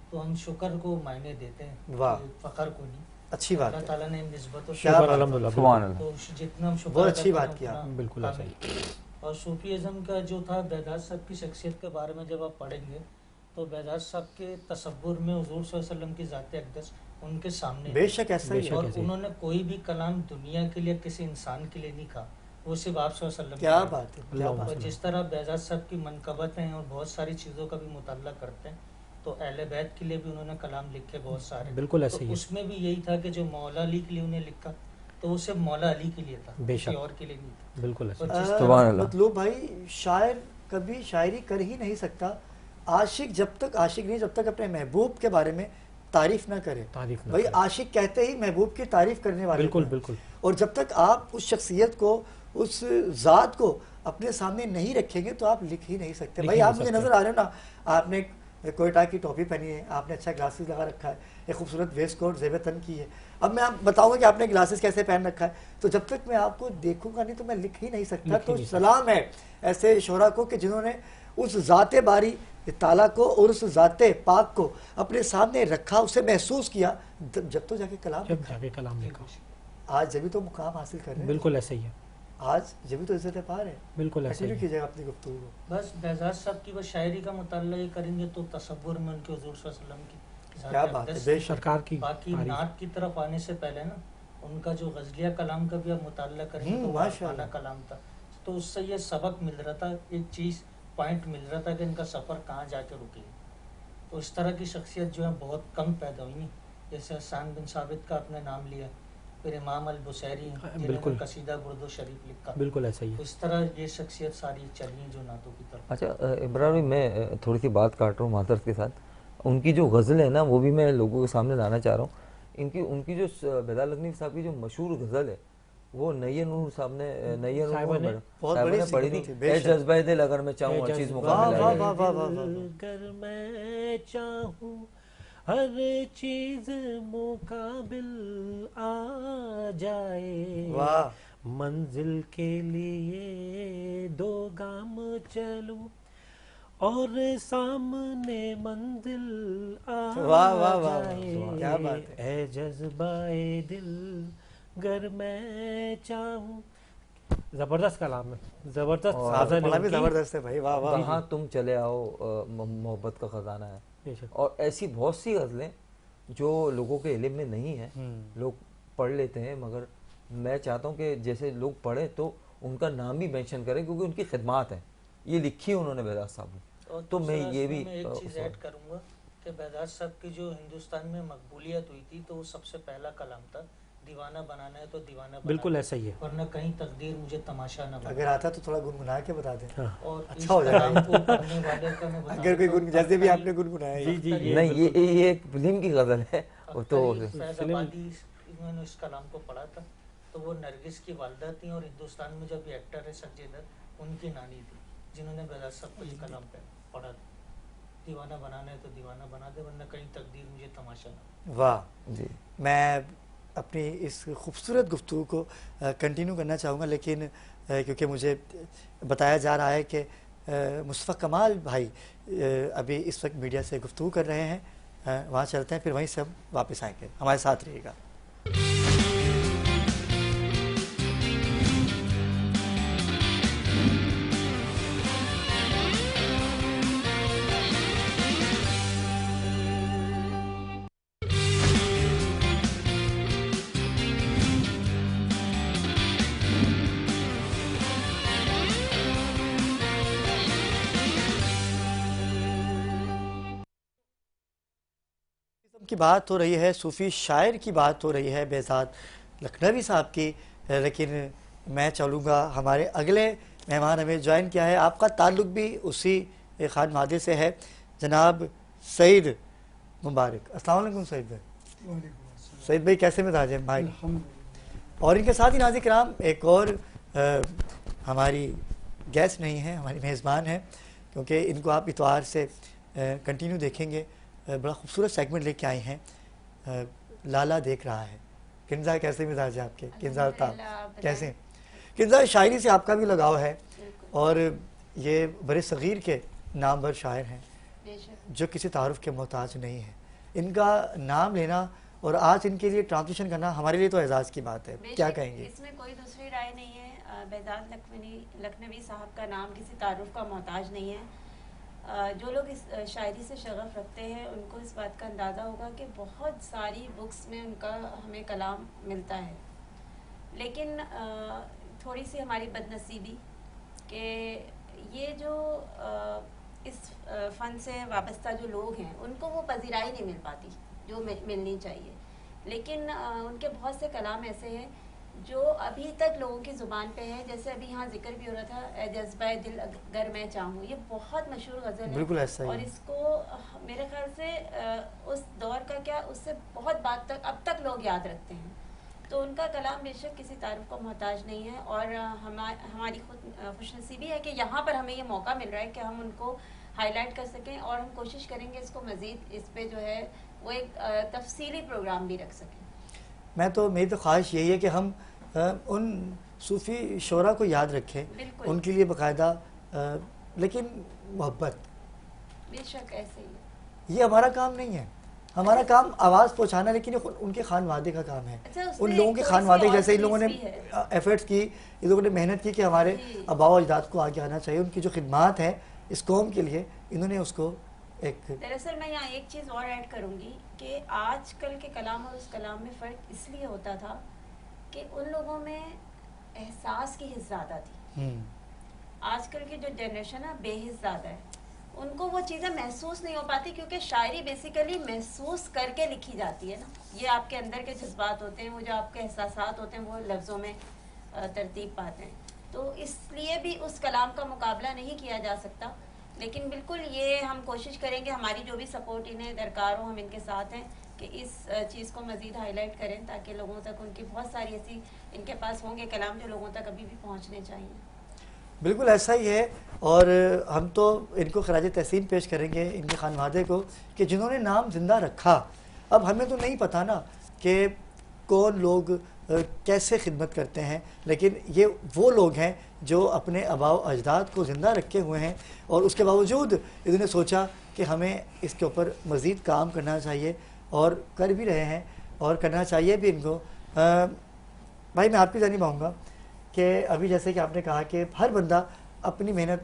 تو ہم شکر کو معنی دیتے ہیں, فخر کو نہیں. اچھی بات ہے, اللہ تعالیٰ نے نسبت و الحمدللہ, جتنا ہم شکر بہت اچھی بات کیا, بالکل. اور صوفیزم کا جو تھا بہزاد صاحب کی شخصیت کے بارے میں جب آپ پڑھیں گے تو بہزاد صاحب کے تصور میں حضور صلی اللہ علیہ وسلم کی ذات اقدس ان کے سامنے, بے شک ایسا ہی, اور انہوں نے کوئی بھی کلام دنیا کے لیے کسی انسان کے لیے نہیں کہا, وہ صرف آپ صلی اللہ علیہ وسلم. کیا بات ہے. اور جس طرح بہزاد صاحب کی منقبت ہیں اور بہت ساری چیزوں کا بھی مطالعہ کرتے ہیں, تو اہل بیت کے لیے بھی انہوں نے کلام لکھے بہت سارے, بالکل ایسے ہی. اس میں بھی یہی تھا کہ جو مولا علی کے لیے انہیں لکھا تو وہ صرف مولا علی کے لیے تھا, کسی اور کے لیے نہیں تھا. بالکل مطلوب بھائی شاعر کبھی شاعری کر ہی نہیں سکتا, عاشق جب تک عاشق نہیں, جب تک اپنے محبوب کے بارے میں تعریف نہ کرے. بھائی عاشق کہتے ہی محبوب کی تعریف کرنے والے. بالکل. اور جب تک آپ اس شخصیت کو, اس ذات کو اپنے سامنے نہیں رکھیں گے تو آپ لکھ ہی نہیں سکتے. بھائی آپ مجھے نظر آ رہے ہو نا, آپ نے کوئٹہ کی ٹوپی پہنی ہے آپ نے, اچھا گلاسز لگا رکھا ہے, ایک خوبصورت ویسٹ کوٹ زیب تن کی ہے. اب میں آپ بتاؤں گا کہ آپ نے گلاسز کیسے پہن رکھا ہے, تو جب تک میں آپ کو دیکھوں گا نہیں تو میں لکھ ہی نہیں سکتا. تو سلام ہے ایسے شعراء کو کہ جنہوں نے اس ذات باری تعالیٰ کو اور اس ذات پاک کو اپنے سامنے رکھا, اسے محسوس کیا, جب تو جا کے کلام لکھا. آج جبھی تو مقام حاصل کر رہے ہیں. بالکل ایسا ہی ہے, آج جبھی تو عزت پار ہے. بالکل ایسا ہی کیجیے گا اپنی گفتگو کو. بس بہزاد صاحب کی بس شاعری کا مطالعہ یہ کریں گے تو تصور میں ان کے حضور صلی اللہ علیہ وسلم کی کیا بات ہے, بے سرکار کی. باقی نعت کی طرف آنے سے پہلے نا ان کا جو غزلیہ کلام کا بھی آپ مطالعہ کریں گے تو عارفانہ کلام تھا, تو اس سے یہ سبق مل رہا تھا, ایک چیز پوائنٹ مل رہا تھا کہ ان کا سفر کہاں جا کے رکے. تو اس طرح کی شخصیت جو ہے بہت کم پیدا ہوئی, جیسے حسان بن ثابت کا آپ نے نام لیا, پھر امام البصیری جنہوں نے قصیدہ برد و شریف لکھا. بالکل ایسا ہی ہے. اس طرح یہ شخصیت ساری چلی ہیں جو نعتوں کی طرف. اچھا عمران میں تھوڑی سی بات کاٹ رہا ہوں معذرت کے ساتھ, ان کی جو غزل ہے نا وہ بھی میں لوگوں کے سامنے لانا چاہ رہا ہوں. ان کی جو بیدار لکھنوی صاحب کی جو مشہور غزل ہے وہ نیر نور صاحب نے پڑھی تھی, اے جذبہ دل اگر میں چاہوں ہر چیز مقابل اگر میں چاہوں ہر چیز مقابل آ جائے, منزل کے لیے 2 گام چلوں اور سامنے منزل آ جائے, اے جذبہ دل گر میں چاہوں. زبردست کلام ہے, زبردست ہے بھائی. واہ واہ. کہاں تم چلے آؤ محبت کا خزانہ ہے. اور ایسی بہت سی غزلیں جو لوگوں کے علم میں نہیں ہیں, لوگ پڑھ لیتے ہیں, مگر میں چاہتا ہوں کہ جیسے لوگ پڑھیں تو ان کا نام بھی مینشن کریں کیونکہ ان کی خدمات ہیں, یہ لکھی ہے انہوں نے بیدار صاحب نے. تو میں یہ بھی ایک چیز ایڈ کروں گا کہ بیدار صاحب کی جو ہندوستان میں مقبولیت ہوئی تھی تو وہ سب سے پہلا کلام تھا, دیوانہ بنانا ہے تو دیوانہ بنا. بالکل ایسا ہی ہے, ورنہ کہیں تقدیر مجھے تماشا نہ بنا. اگر آتا تو تھوڑا گنگنا کے بتا دیں. اور اچھا ہو جائے اگر کوئی جیسے بھی آپ نے گنگنایا. نہیں یہ ایک فلم کی غزل ہے. تو فیض آبادی میں نے اس کلام کو پڑھا تھا, تو وہ نرگس کی والدہ تھیں اور ہندوستان میں جو بھی ایکٹر ہے سنجے دت ان کی نانی تھی جنہوں نے بیدار صاحب کو یہ کلام پڑھا تھا, دیوانہ بنانا ہے تو دیوانہ بنا دے ورنہ کہیں تقدیر مجھے تماشا نہ. واہ جی. میں اپنی اس خوبصورت گفتگو کو کنٹینیو کرنا چاہوں گا, لیکن کیونکہ مجھے بتایا جا رہا ہے کہ مصطفیٰ کمال بھائی ابھی اس وقت میڈیا سے گفتگو کر رہے ہیں, وہاں چلتے ہیں پھر وہیں سے ہم واپس آئیں گے. ہمارے ساتھ رہیے گا. کی بات ہو رہی ہے, صوفی شاعر کی بات ہو رہی ہے بیزاد لکھنوی صاحب کی, لیکن میں چلوں گا ہمارے اگلے مہمان ہمیں جوائن کیا ہے. آپ کا تعلق بھی اسی خان مہادے سے ہے, جناب سعید مبارک. السلام علیکم سعید بھائی. سعید بھائی کیسے مزاج ہیں بھائی؟ اور ان کے ساتھ ہی ناظرین کرام ایک اور ہماری گیسٹ نہیں ہے, ہماری میزبان ہیں, کیونکہ ان کو آپ اتوار سے کنٹینیو دیکھیں گے. بڑا خوبصورت سیگمنٹ لے کے آئی ہیں, لالا دیکھ رہا ہے. کنزا کیسے مزاج ہے آپ کے؟ کنزا کیسے؟ کنزا شاعری سے آپ کا بھی لگاؤ ہے اور یہ بر صغیر کے نامور شاعر ہیں جو کسی تعارف کے محتاج نہیں ہیں. ان کا نام لینا اور آج ان کے لیے ٹرانسلیشن کرنا ہمارے لیے تو اعزاز کی بات ہے. کیا کہیں گے؟ اس میں کوئی دوسری رائے نہیں ہے. بیزاد لکھنوی صاحب کا نام کسی تعارف کا محتاج نہیں ہے. جو لوگ اس شاعری سے شغف رکھتے ہیں ان کو اس بات کا اندازہ ہوگا کہ بہت ساری بکس میں ان کا ہمیں کلام ملتا ہے, لیکن تھوڑی سی ہماری بد نصیبی کہ یہ جو اس فن سے وابستہ جو لوگ ہیں ان کو وہ پذیرائی نہیں مل پاتی جو ملنی چاہیے. لیکن ان کے بہت سے کلام ایسے ہیں جو ابھی تک لوگوں کی زبان پہ ہے, جیسے ابھی یہاں ذکر بھی ہو رہا تھا اے جذبہ دل اگر میں چاہوں, یہ بہت مشہور غزل ہے. بالکل ایسا ہی. اور اس کو میرے خیال سے اس دور کا کیا اس سے بہت بات تک اب تک لوگ یاد رکھتے ہیں. تو ان کا کلام بے شک کسی تعارف کو محتاج نہیں ہے, اور ہماری خوش نصیبی ہے کہ یہاں پر ہمیں یہ موقع مل رہا ہے کہ ہم ان کو ہائی لائٹ کر سکیں, اور ہم کوشش کریں گے اس کو مزید اس پہ جو ہے وہ ایک تفصیلی پروگرام بھی رکھ سکیں. میں تو میری تو خواہش یہی ہے کہ ہم ان صوفی شعراء کو یاد رکھیں, ان کے لیے باقاعدہ لیکن محبت. بے شک ایسے ہی ہے. یہ ہمارا کام نہیں ہے, ہمارا کام آواز پہنچانا, لیکن یہ ان کے خانوادے کا کام ہے. ان لوگوں کے خانوادے, جیسے ان لوگوں نے ایفرٹس کی, ان لوگوں نے محنت کی کہ ہمارے آباء و اجداد کو آگے آنا چاہیے, ان کی جو خدمات ہیں اس قوم کے لیے, انہوں نے اس کو ایک. دراصل میں یہاں ایک چیز اور ایڈ کروں گی کہ آج کل کے کلام اور اس کلام میں فرق اس لیے ہوتا تھا کہ ان لوگوں میں احساس کی حس زیادہ تھی. آج کل کی جو جنریشن ہے بے حس زیادہ ہے, ان کو وہ چیزیں محسوس نہیں ہو پاتی, کیونکہ شاعری بیسیکلی محسوس کر کے لکھی جاتی ہے نا. یہ آپ کے اندر کے جذبات ہوتے ہیں, وہ جو آپ کے احساسات ہوتے ہیں وہ لفظوں میں ترتیب پاتے ہیں. تو اس لیے بھی اس کلام کا مقابلہ نہیں کیا جا سکتا. لیکن بالکل یہ ہم کوشش کریں گے, ہماری جو بھی سپورٹ انہیں درکار ہو ہم ان کے ساتھ ہیں, کہ اس چیز کو مزید ہائی لائٹ کریں تاکہ لوگوں تک ان کی بہت ساری ایسی ان کے پاس ہوں گے کلام جو لوگوں تک ابھی بھی پہنچنے چاہیے. بالکل ایسا ہی ہے, اور ہم تو ان کو خراج تحسین پیش کریں گے, ان کے خانوادے کو, کہ جنہوں نے نام زندہ رکھا. اب ہمیں تو نہیں پتہ نا کہ کون لوگ کیسے خدمت کرتے ہیں, لیکن یہ وہ لوگ ہیں جو اپنے آباء و اجداد کو زندہ رکھے ہوئے ہیں, اور اس کے باوجود انہوں نے سوچا کہ ہمیں اس کے اوپر مزید کام کرنا چاہیے, اور کر بھی رہے ہیں, اور کرنا چاہیے بھی ان کو. بھائی میں آپ کی جانب آؤں گا کہ ابھی جیسے کہ آپ نے کہا کہ ہر بندہ اپنی محنت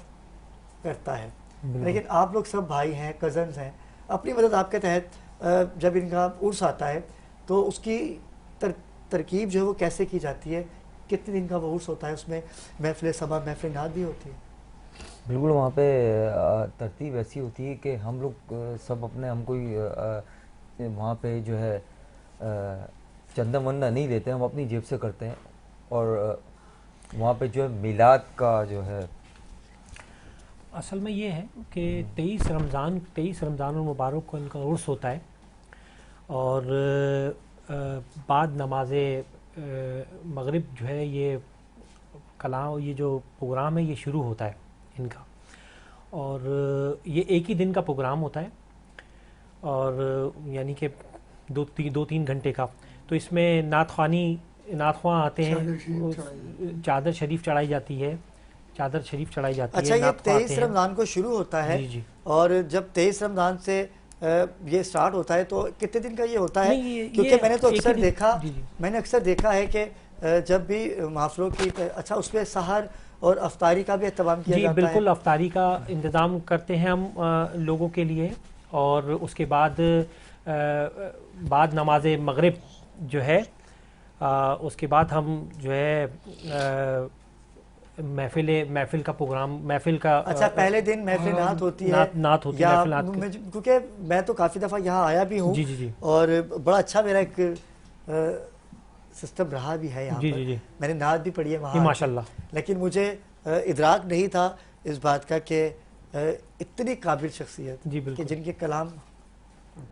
کرتا ہے, لیکن آپ لوگ سب بھائی ہیں, کزنز ہیں, اپنی مدد آپ کے تحت جب ان کا عرس آتا ہے تو اس کی ترکیب جو ہے وہ کیسے کی جاتی ہے, کتنے دن کا وہ عرس ہوتا ہے, اس میں محفل سما محفل نعت بھی ہوتی ہے؟ بالکل, وہاں پہ ترتیب ایسی ہوتی ہے کہ ہم لوگ سب اپنے, ہم کوئی وہاں پہ جو ہے چندہ مندہ نہیں لیتے, ہم اپنی جیب سے کرتے ہیں. اور وہاں پہ جو ہے میلاد کا جو ہے, اصل میں یہ ہے کہ 23 رمضان المبارک کو ان کا عرس ہوتا ہے, اور بعد نماز مغرب جو ہے یہ کلام, یہ جو پروگرام ہے یہ شروع ہوتا ہے ان کا, اور یہ ایک ہی دن کا پروگرام ہوتا ہے, اور یعنی کہ 2-3 گھنٹے کا. تو اس میں نعت خواں آتے ہیں, چادر شریف چڑھائی جاتی ہے. اچھا, یہ 23 رمضان کو شروع ہوتا ہے, اور جب 23 رمضان سے یہ سٹارٹ ہوتا ہے تو کتنے دن کا یہ ہوتا ہے؟ کیونکہ میں نے اکثر دیکھا ہے کہ جب بھی محافلوں کی, اچھا اس پہ سحر اور افطاری کا بھی اہتمام کیا جاتا ہے؟ جی بالکل, افطاری کا انتظام کرتے ہیں ہم لوگوں کے لیے, اور اس کے بعد نماز مغرب جو ہے اس کے بعد ہم جو ہے محفل کا پروگرام, محفل کا. اچھا, پہلے دن محفل نعت ہوتی ہے, نعت ہوتی ہے, کیونکہ میں تو کافی دفعہ یہاں آیا بھی ہوں, اور بڑا اچھا میرا ایک سسٹم رہا بھی ہے یہاں پر. میں نے نعت بھی پڑھی ہے وہاں ماشاءاللہ, لیکن مجھے ادراک نہیں تھا اس بات کا کہ اتنی قابل شخصیت کہ جن کے کلام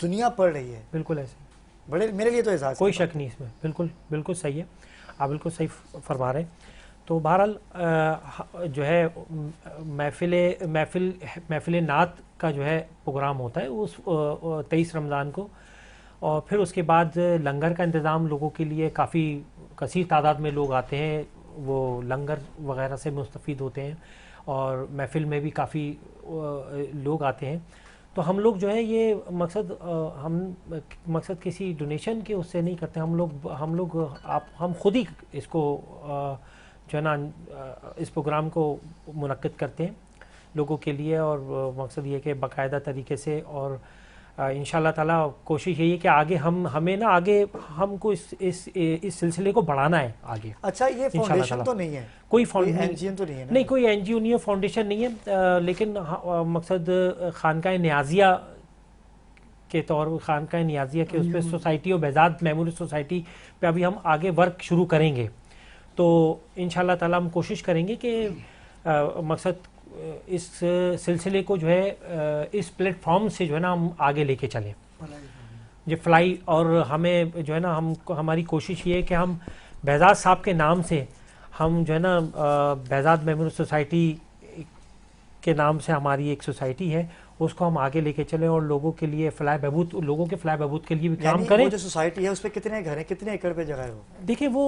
دنیا پڑھ رہی ہے. بالکل ایسے, بڑے میرے لیے تو احساس, کوئی شک نہیں اس میں. بالکل صحیح ہے, آپ بالکل صحیح فرما رہے ہیں. تو بہرحال جو ہے محفل نعت کا جو ہے پروگرام ہوتا ہے اس 23 رمضان کو, اور پھر اس کے بعد لنگر کا انتظام لوگوں کے لیے, کافی کثیر تعداد میں لوگ آتے ہیں, وہ لنگر وغیرہ سے مستفید ہوتے ہیں, اور محفل میں بھی کافی لوگ آتے ہیں. تو ہم لوگ جو ہے یہ مقصد کسی ڈونیشن کے اس سے نہیں کرتے, ہم لوگ ہم خود ہی اس کو جو ہے نا اس پروگرام کو منعقد کرتے ہیں لوگوں کے لیے, اور مقصد یہ کہ باقاعدہ طریقے سے, اور انشاءاللہ تعالیٰ کوشش یہی ہے کہ آگے ہمیں نا آگے ہم کو اس سلسلے کو بڑھانا ہے آگے. اچھا, یہ فاؤنڈیشن تو نہیں ہے, کوئی این جی او تو نہیں ہے؟ نہیں, کوئی این جی او نہیں ہے, فاؤنڈیشن نہیں ہے, لیکن مقصد خانقاہ نیازیہ کے طور, خانقاہ نیازیہ کے اس پہ سوسائٹی اور بہزاد میموریل سوسائٹی پہ ابھی ہم آگے ورک شروع کریں گے. تو انشاءاللہ تعالیٰ ہم کوشش کریں گے کہ مقصد اس سلسلے کو جو ہے اس پلیٹ فارم سے جو ہے نا ہم آگے لے کے چلیں, جو فلائی, اور ہمیں جو ہے نا ہماری کوشش یہ ہے کہ ہم بہزاد صاحب کے نام سے ہم جو ہے نا بہزاد میموریل سوسائٹی کے نام سے ہماری ایک سوسائٹی ہے، اس کو ہم آگے لے کے چلیں اور لوگوں کے لیے لوگوں کے فلاح بہبود کے لیے بھی کام کریں. وہ جو سوسائٹی ہے اس پہ کتنے گھر ہیں، کتنے ایکڑ پہ جگہ ہے وہ؟ دیکھیں وہ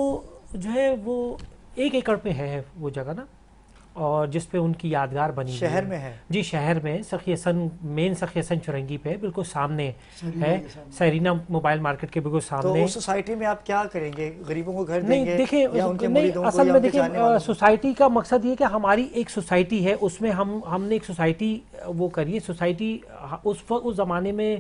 جو ہے وہ 1 ایکڑ پہ ہے وہ جگہ نا، اور جس پہ ان کی یادگار بنی ہوئی شہر میں ہے؟ جی شہر میں سخی حسن چرنگی پہ بالکل سامنے ہے، سیرینا موبائل مارکیٹ کے بالکل سامنے. تو اس سوسائٹی میں آپ کیا کریں گے؟ غریبوں کو گھر دیں نہیں گے دیکھیں یا ان کے نہیں، مریدوں کو اصل یا میں ان کے دیکھیں چاہنے والوں کو؟ سوسائٹی کا مقصد یہ کہ ہماری ایک سوسائٹی ہے، اس میں ہم نے ایک سوسائٹی وہ کریے. سوسائٹی اس زمانے میں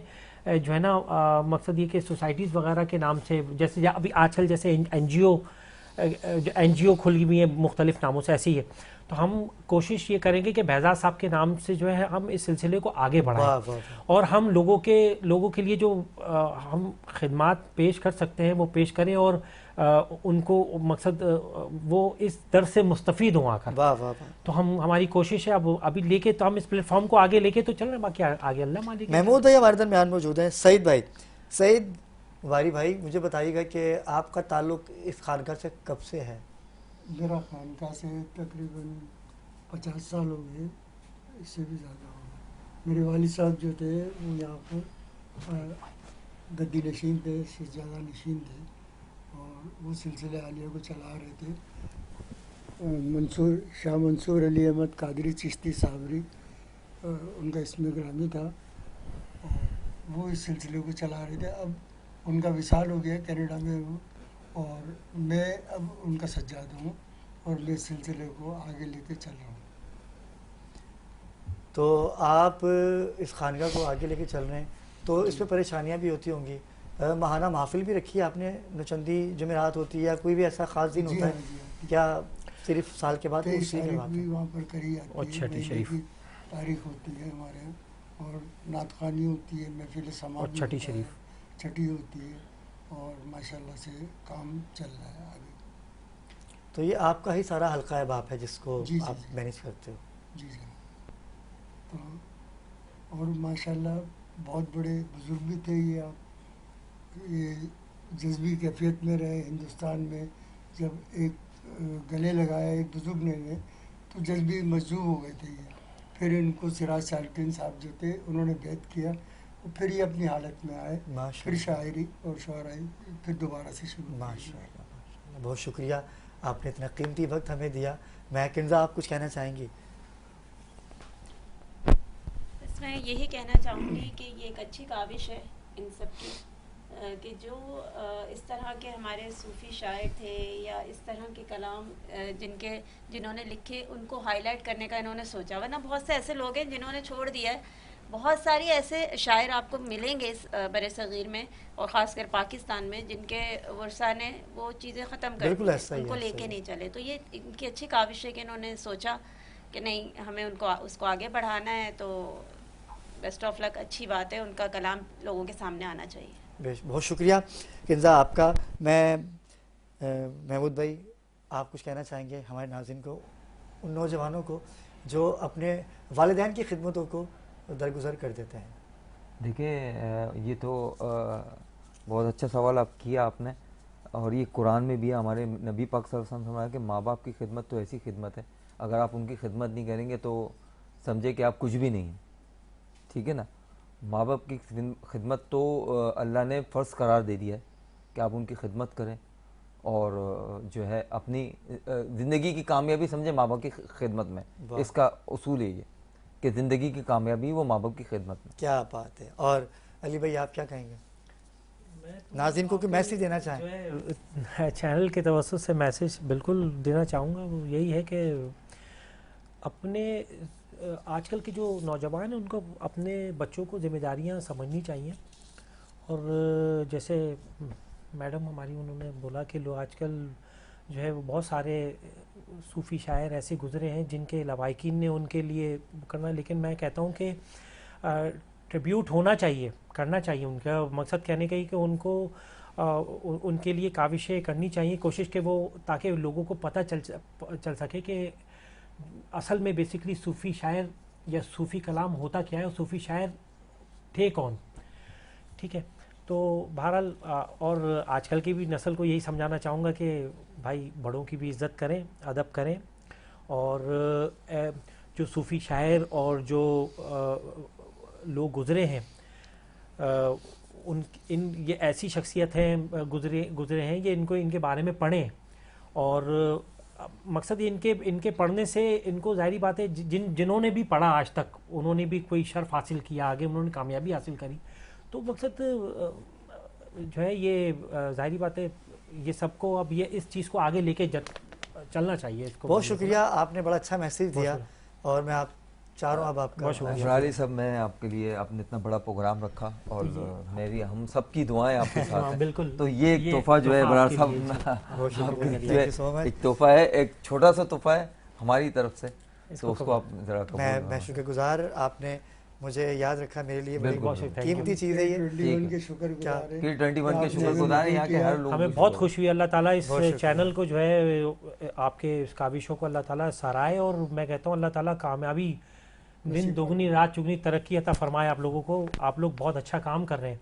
جو ہے نا مقصد یہ کہ سوسائٹیز وغیرہ کے نام سے، جیسے ابھی آج کل جیسے این جی او کھلی ہوئی ہیں مختلف ناموں سے، ایسی ہے. تو ہم کوشش یہ کریں گے کہ بہزاد صاحب کے نام سے جو ہے ہم اس سلسلے کو آگے بڑھائیں، اور ہم لوگوں کے لیے جو ہم خدمات پیش کر سکتے ہیں وہ پیش کریں، اور ان کو مقصد وہ اس در سے مستفید ہوں آ کر. تو ہماری کوشش ہے ابھی لے کے، تو ہم اس پلیٹ فارم کو آگے لے کے تو چل رہے ہیں، باقی آگے اللہ مالک. محمود بھائی ہمارے درمیان موجود ہیں. سعید بھائی، سعید واری بھائی، مجھے بتائیے گا کہ آپ کا تعلق اس خانقاہ سے کب سے ہے؟ میرا خانقاہ سے تقریباً 50 سال ہو گئے، اس سے بھی زیادہ ہو گئے. میرے والد صاحب جو تھے وہ یہاں پر گدی نشین تھے، سجادہ نشین تھے، اور وہ سلسلہ عالیہ کو چلا رہے تھے. شاہ منصور علی احمد قادری چشتی صابری ان کا اسم گرامی تھا، اور وہ اس سلسلے کو چلا رہے تھے. اب ان کا وصال ہو گیا کینیڈا میں، اور میں اب ان کا سجاد ہوں، اور میں اس سلسلے کو آگے لے کے چل رہا ہوں. تو آپ اس خانقاہ کو آگے لے کے چل رہے ہیں، تو اس پہ پریشانیاں بھی ہوتی ہوں گی. ماہانہ محفل بھی رکھی ہے آپ نے، نوچندی جمعرات ہوتی ہے یا کوئی بھی ایسا خاص دن ہوتا ہے کیا صرف سال کے بعد؟ اسی کے بعد بھی وہاں پر کری جاتی ہے، چھٹی شریف کی تاریخ ہوتی ہے ہمارے یہاں، اور نعت خوانی ہوتی ہے، محفل سماعت، اور چھٹی شریف چھٹی ہوتی ہے، اور ماشاءاللہ سے کام چل رہا ہے آگے. تو یہ آپ کا ہی سارا حلقہ ہے باپ ہے جس کو آپ مینیج کرتے ہو؟ جی جی. تو اور ماشاءاللہ بہت بڑے بزرگ بھی تھے یہ. آپ یہ جذبی کیفیت میں رہے ہندوستان میں. جب ایک گلے لگایا ایک بزرگ نے تو جذبی مجذوب ہو گئے تھے یہ. پھر ان کو سراج سالکین صاحب جو تھے انہوں نے بیعت کیا، پھر یہ اپنی حالت میں آئے، پھر شاعری اور شعرائی پھر دوبارہ سے شروع. ماشاءاللہ، بہت شکریہ، آپ نے اتنا قیمتی وقت ہمیں دیا. میں کنزا آپ کچھ کہنا چاہیں گی؟ بس میں یہی کہنا چاہوں گی کہ یہ ایک اچھی کاوش ہے ان سب کی، کہ جو اس طرح کے ہمارے صوفی شاعر تھے یا اس طرح کے کلام جنہوں نے لکھے، ان کو ہائی لائٹ کرنے کا انہوں نے سوچا. ورنہ بہت سے ایسے لوگ ہیں جنہوں نے چھوڑ دیا ہے. بہت ساری ایسے شاعر آپ کو ملیں گے اس بر صغیر میں، اور خاص کر پاکستان میں، جن کے ورثہ نے وہ چیزیں ختم کر دی، ان کو لے کے نہیں چلے. تو یہ ان کی اچھی کاوش ہے کہ انہوں نے سوچا کہ نہیں، ہمیں اس کو آگے بڑھانا ہے. تو بیسٹ آف لک، اچھی بات ہے، ان کا کلام لوگوں کے سامنے آنا چاہیے. بہت شکریہ کنزا آپ کا. میں محمود بھائی، آپ کچھ کہنا چاہیں گے ہمارے ناظرین کو، ان نوجوانوں کو جو اپنے والدین کی خدمتوں کو درگزر کر دیتے ہیں؟ دیکھیں یہ تو بہت اچھا سوال آپ کیا آپ نے، اور یہ قرآن میں بھی ہے. ہمارے نبی پاک صلی اللہ علیہ وسلم فرمایا کہ ماں باپ کی خدمت تو ایسی خدمت ہے، اگر آپ ان کی خدمت نہیں کریں گے تو سمجھے کہ آپ کچھ بھی نہیں ہیں. ٹھیک ہے نا؟ ماں باپ کی خدمت تو اللہ نے فرض قرار دے دیا ہے کہ آپ ان کی خدمت کریں، اور جو ہے اپنی زندگی کی کامیابی سمجھیں ماں باپ کی خدمت میں. اس کا اصول ہے یہ کہ زندگی کی کامیابی وہ ماں باپ کی خدمت میں. کیا بات ہے. اور علی بھائی آپ کیا کہیں گے ناظرین کو، کہ میسیج دینا چاہیں؟ چینل کے توسط سے میسیج بالکل دینا چاہوں گا، وہ یہی ہے کہ اپنے آج کل کے جو نوجوان ہیں ان کو اپنے بچوں کو ذمہ داریاں سمجھنی چاہیے. اور جیسے میڈم ہماری انہوں نے بولا کہ لوگ آج کل جو ہے وہ بہت سارے صوفی شاعر ایسے گزرے ہیں جن کے لوائقین نے ان کے لیے کرنا، لیکن میں کہتا ہوں کہ ٹریبیوٹ ہونا چاہیے، کرنا چاہیے. ان کا مقصد کہنے کا ہی کہ ان کو ان کے لیے کاوشیں کرنی چاہیے، کوشش کہ وہ، تاکہ لوگوں کو پتہ چل سکے کہ اصل میں بیسکلی صوفی شاعر یا صوفی کلام ہوتا کیا ہے، اور صوفی شاعر تھے کون. ٹھیک ہے؟ تو بہرحال اور آج کل کی بھی نسل کو یہی سمجھانا چاہوں گا کہ بھائی بڑوں کی بھی عزت کریں، ادب کریں، اور جو صوفی شاعر اور جو لوگ گزرے ہیں یہ ایسی شخصیت ہیں گزرے ہیں، یہ ان کے بارے میں پڑھیں، اور مقصد ان کے پڑھنے سے ان کو ظاہری بات ہے جنہوں نے بھی پڑھا آج تک، انہوں نے بھی کوئی شرف حاصل کیا، آگے انہوں نے کامیابی حاصل کری، تو مقصد جو ہے یہ ظاہری بات ہے یہ سب کو اب یہ اس چیز کو آگے لے کے چلنا چاہیے اس کو. بہت شکریہ، آپ نے بڑا اچھا میسیج دیا، اور میں آپ چاروں اب آپ کا عمران صاحب، میں آپ کے لیے آپ نے اتنا بڑا پروگرام رکھا، اور میری ہم سب کی دعائیں آپ کے ساتھ ہیں. بالکل. تو یہ ایک تحفہ جو ہے برار صاحب ایک تحفہ ہے، ایک چھوٹا سا تحفہ ہے ہماری طرف سے، تو اس کو آپ ذرا میں شکر گزار، آپ نے مجھے یاد رکھا، میرے لیے بڑی قیمتی چیز ہے یہ. K21 کے شکر گزار ہیں. K21 کے شکر گزار ہیں، یہاں کے ہر لوگ. ہمیں بہت خوش ہوئی، اللہ تعالیٰ اس چینل کو جو ہے آپ کے اس کاوشوں کو اللہ تعالیٰ سرائے، اور میں کہتا ہوں اللہ تعالیٰ کامیابی دن دگنی رات چگنی ترقی عطا فرمائے آپ لوگوں کو. آپ لوگ بہت اچھا کام کر رہے ہیں،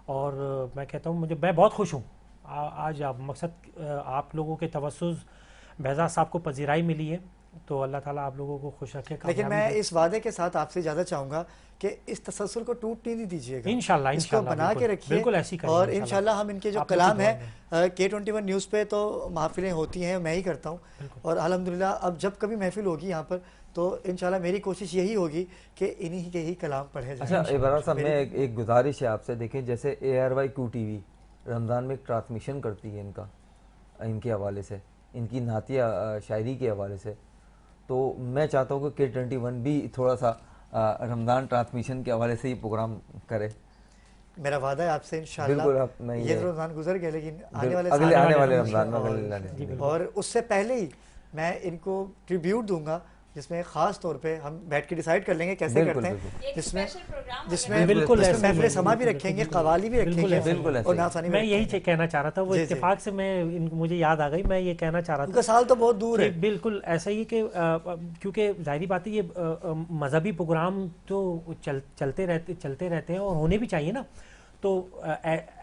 اور میں کہتا ہوں میں بہت خوش ہوں آج. مقصد آپ لوگوں کے توسط بہزاد صاحب کو پذیرائی ملی ہے، تو اللہ تعالیٰ آپ لوگوں کو خوش رکھے. لیکن میں اس وعدے کے ساتھ آپ سے اجازت چاہوں گا کہ اس تسلسل کو ٹوٹنے نہیں دیجیے گا، انشاءاللہ اس کو بنا کے رکھیے، بالکل ایسی کریں، اور انشاءاللہ ہم ان کے جو کلام ہے K21 نیوز پہ تو محافلیں ہوتی ہیں، میں ہی کرتا ہوں، اور الحمدللہ اب جب کبھی محفل ہوگی یہاں پر تو انشاءاللہ میری کوشش یہی ہوگی کہ انہی کے ہی کلام پڑھے جائیں. اچھا برار صاحب، میں ایک گزارش ہے آپ سے، دیکھیں جیسے ARYQ TV رمضان میں ایک ٹرانسمیشن کرتی ہے ان کے حوالے سے، ان کی نعتیہ شاعری کے حوالے سے، تو میں چاہتا ہوں کہ K21 بھی تھوڑا سا رمضان ٹرانسمیشن کے حوالے سے ہی پروگرام کرے. میرا وعدہ ہے آپ سے انشاءاللہ. یہ رمضان گزر گیا، لیکن آنے والے رمضان میں، اور اس سے پہلے ہی میں ان کو ٹریبیوٹ دوں گا، جس میں خاص طور پہ ہم بیٹھ کے ڈیسائیڈ کر لیں گے کیسے کرتے ہیں، جس میں بالکل محفل سما بھی رکھیں گے، قوالی بھی رکھیں گے، اور ناثانی. میں یہی کہنا چاہ رہا تھا، وہ اتفاق سے مجھے یاد آ گئی، میں یہ کہنا چاہ رہا تھا، سال تو بہت دور ہے. بالکل ایسا ہی کہ کیونکہ ظاہری بات ہے یہ مذہبی پروگرام تو چلتے رہتے ہیں، اور ہونے بھی چاہیے نا. تو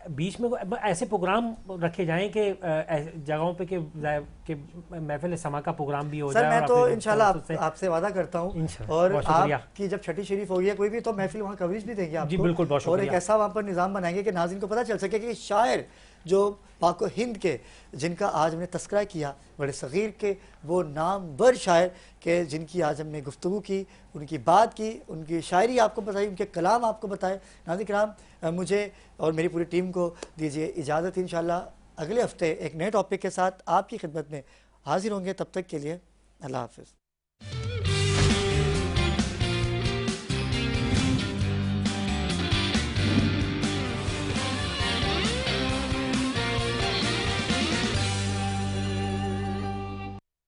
بیچ میں ایسے پروگرام رکھے جائیں کہ جگہوں پہ کہ محفل سما کا پروگرام بھی ہو جائے. سر میں تو انشاءاللہ آپ سے وعدہ کرتا ہوں، اور آپ کی جب چھٹی شریف ہوگی کوئی بھی تو محفل وہاں کوریج بھی دیں گے آپ کو، اور ایک ایسا وہاں پر نظام بنائیں گے کہ ناظرین کو پتہ چل سکے کہ شاعر جو پاک و ہند کے، جن کا آج ہم نے تذکرہ کیا، بڑے صغیر کے وہ نامور شاعر کہ جن کی آج ہم نے گفتگو کی، ان کی بات کی، ان کی شاعری آپ کو بتائی، ان کے کلام آپ کو بتائے. ناظرین کرام، مجھے اور میری پوری ٹیم کو دیجیے اجازت. انشاءاللہ اگلے ہفتے ایک نئے ٹاپک کے ساتھ آپ کی خدمت میں حاضر ہوں گے. تب تک کے لیے اللہ حافظ.